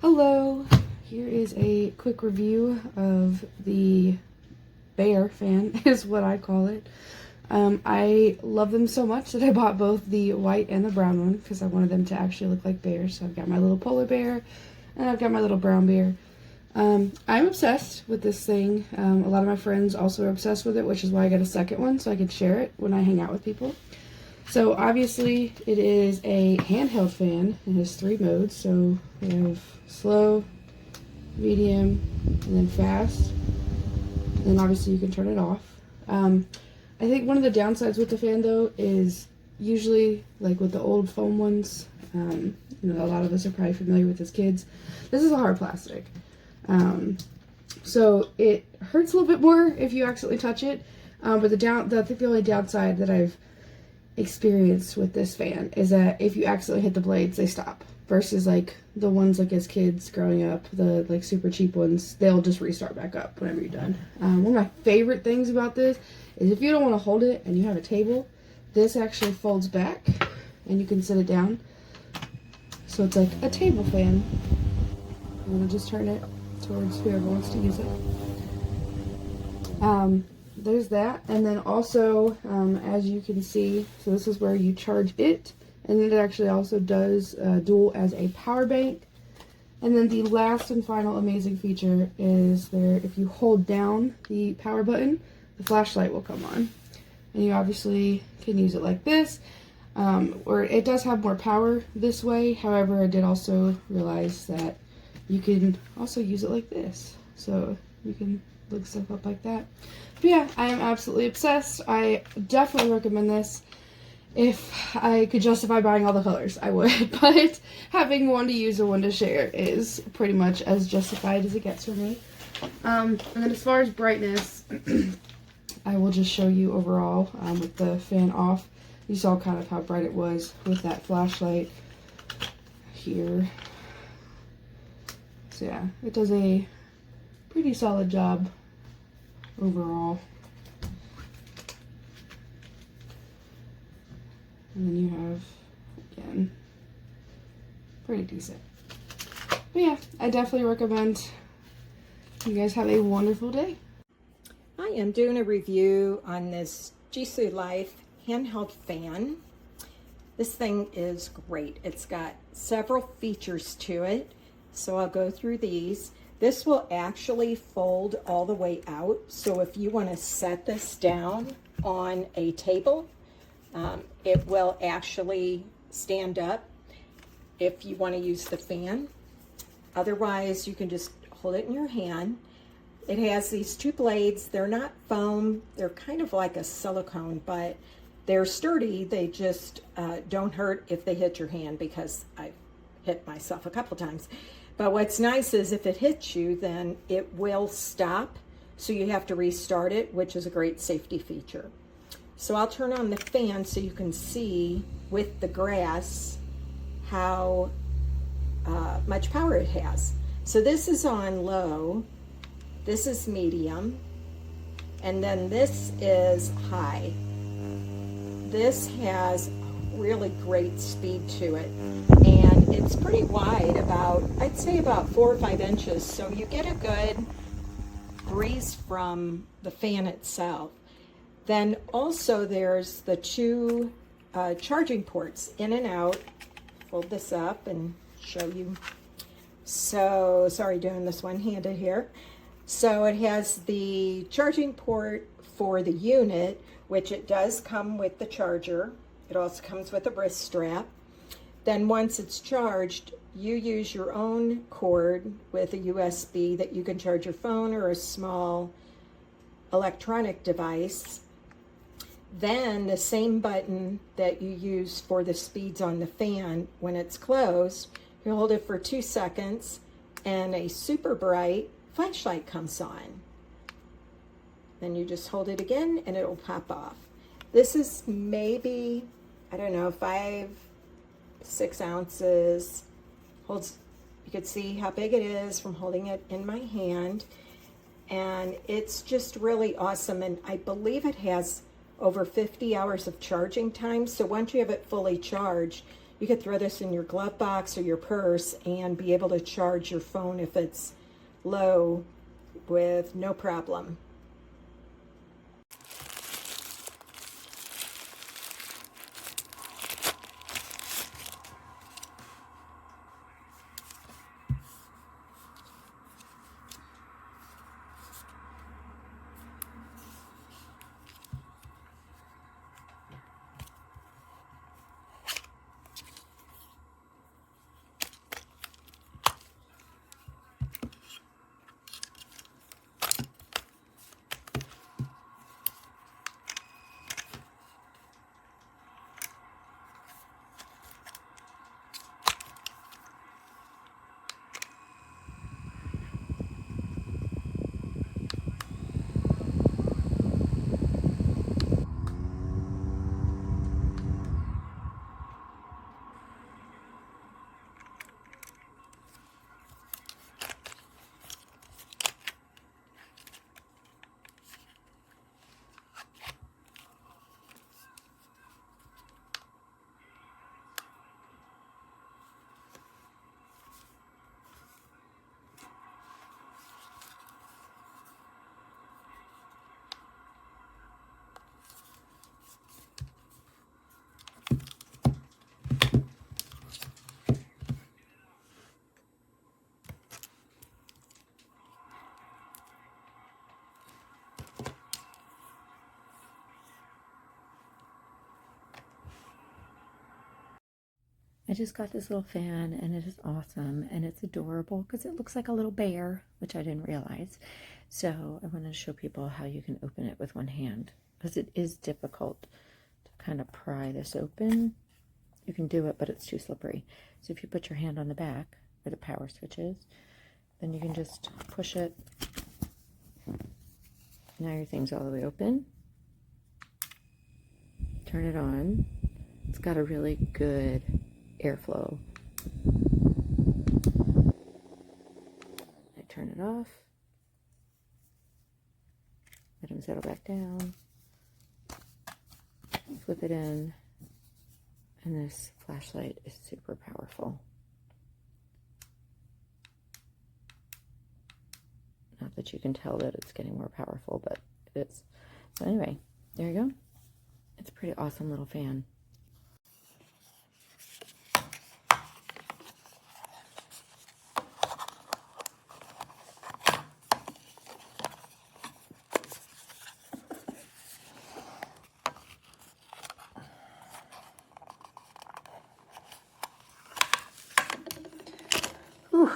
Hello, here is a quick review of the Bear fan, is what I call it. I love them so much that I bought both the white and the brown one because I wanted them to actually look like bears. So I've got my little polar bear and I've got my little brown bear. I'm obsessed with this thing. A lot of my friends also are obsessed with it, which is why I got a second one so I could share it when I hang out with people. So obviously it is a handheld fan. It has 3 modes. So we have slow, medium, and then fast. And then obviously you can turn it off. I think one of the downsides with the fan though is usually like with the old foam ones, you know, a lot of us are probably familiar with as kids. This is a hard plastic. So it hurts a little bit more if you accidentally touch it. But I think the only downside that I've experienced with this fan is that if you accidentally hit the blades, they stop. Versus like the ones like as kids growing up, the like super cheap ones, they'll just restart back up whenever you're done. One of my favorite things about this is if you don't want to hold it and you have a table, this actually folds back and you can sit it down. So it's like a table fan. I'm gonna just turn it towards whoever wants to use it. There's that, and then also as you can see, so this is where you charge it, and then it actually also does dual as a power bank. And then the last and final amazing feature is there, if you hold down the power button, the flashlight will come on, and you obviously can use it like this, or it does have more power this way. However, I did also realize that you can also use it like this, so you can look stuff up like that. But yeah, I am absolutely obsessed. I definitely recommend this. If I could justify buying all the colors, I would, but having one to use and one to share is pretty much as justified as it gets for me. And then as far as brightness, I will just show you overall with the fan off. You saw kind of how bright it was with that flashlight here. So yeah, it does a pretty solid job overall. And then you have, again, pretty decent. But yeah, I definitely recommend. You guys have a wonderful day. I am doing a review on this JISULIFE handheld fan. This thing is great. It's got several features to it, so I'll go through these. This will actually fold all the way out, so if you want to set this down on a table, it will actually stand up if you want to use the fan. Otherwise, you can just hold it in your hand. It has these 2 blades. They're not foam. They're kind of like a silicone, but they're sturdy. They just don't hurt if they hit your hand, because I've hit myself a couple times. But what's nice is if it hits you, then it will stop. So you have to restart it, which is a great safety feature. So I'll turn on the fan so you can see with the grass how much power it has. So this is on low, this is medium, and then this is high. This has really great speed to it, and it's pretty wide, about, I'd say about 4 or 5 inches, so you get a good breeze from the fan itself. Then also there's the 2 charging ports in and out. Fold this up and show you. So, sorry doing this one-handed here. So it has the charging port for the unit, which it does come with the charger. It also comes with a wrist strap. Then once it's charged, you use your own cord with a USB that you can charge your phone or a small electronic device. Then the same button that you use for the speeds on the fan, when it's closed, you hold it for 2 seconds and a super bright flashlight comes on. Then you just hold it again and it'll pop off. This is maybe, I don't know, 5, 6 ounces. Holds, you can see how big it is from holding it in my hand. And it's just really awesome. And I believe it has over 50 hours of charging time. So once you have it fully charged, You could throw this in your glove box or your purse and be able to charge your phone if it's low with no problem. I just got this little fan and it is awesome and it's adorable because it looks like a little bear, which I didn't realize. So I wanted to show people how you can open it with one hand because it is difficult to kind of pry this open. You can do it, but it's too slippery. So if you put your hand on the back where the power switch is, then you can just push it. Now your thing's all the way open. Turn it on. It's got a really good airflow. I turn it off. Let him settle back down. Flip it in. And this flashlight is super powerful. Not that you can tell that it's getting more powerful, but it is. So anyway, there you go. It's a pretty awesome little fan. Whew.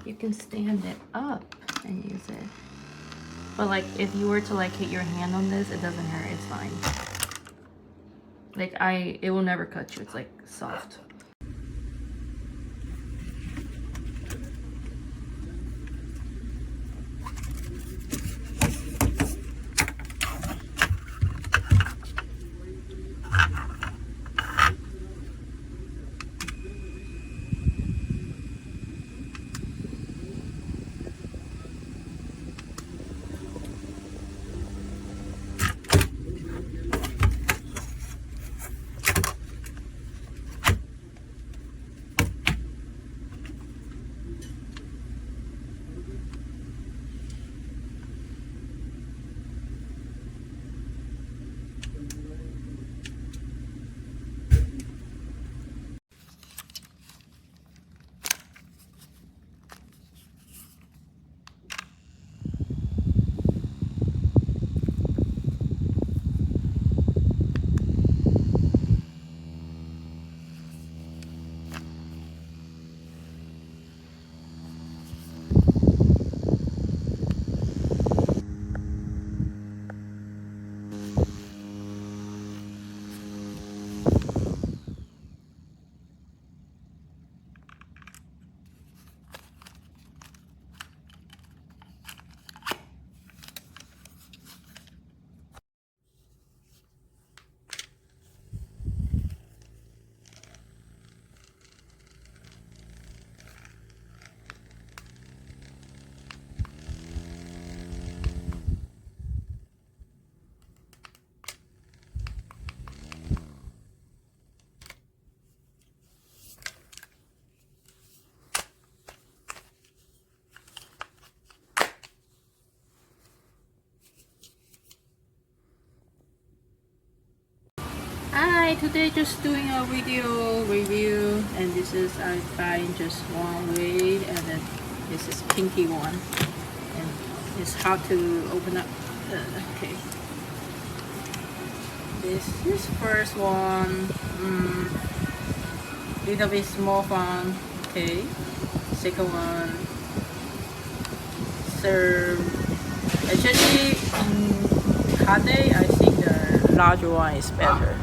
you can stand it up and use it. But like if you were to like hit your hand on this, it doesn't hurt, it's fine. Like it will never cut you, it's like soft. Hi, today just doing a video review, and this is I find just one way, and then this is pinky one, and it's hard to open up. Okay, this is first one, little bit small font. Okay, second one, third. Actually, in Kade, I think the larger one is better.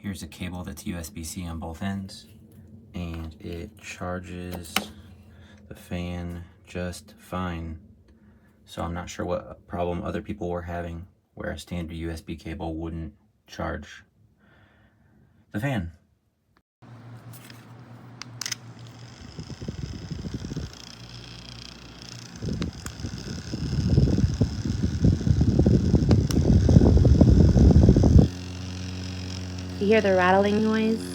Here's a cable that's USB-C on both ends, and it charges the fan just fine. So I'm not sure what problem other people were having where a standard USB cable wouldn't charge the fan. You hear the rattling noise?